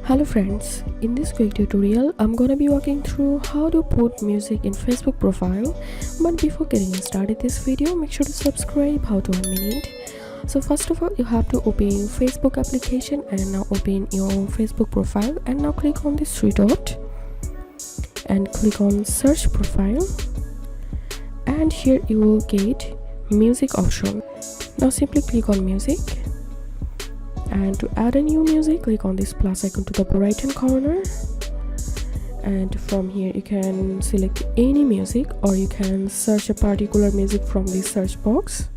Hello friends, in this quick tutorial I'm gonna be walking through how to put music in Facebook profile. But before getting started this video, make sure to subscribe how to 1 minute. So first of all, you have to open Facebook application and now open your Facebook profile, and now click on this three dot and click on search profile, and here you will get music option. Now simply click on music, and to add a new music, click on this plus icon to the right hand corner, and from here you can select any music or you can search a particular music from this search box.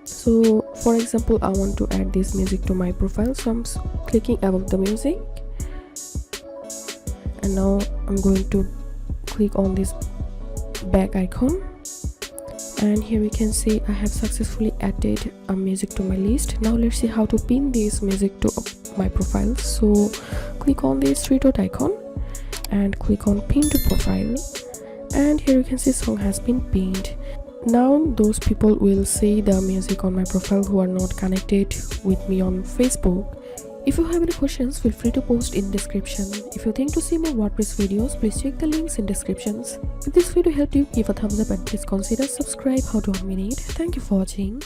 So for example, I want to add this music to my profile, so I'm clicking above the music, and now I'm going to click on this back icon, and here we can see I have successfully added a music to my list. Now let's see how to pin this music to my profile. So click on this three dot icon and click on pin to profile, and here you can see song has been pinned. Now those people will see the music on my profile who are not connected with me on Facebook. If you have any questions, feel free to post in description. If you think to see more WordPress videos, please check the links in descriptions. If this video helped you, give a thumbs up and please consider subscribe how to 1 minute. Thank you for watching.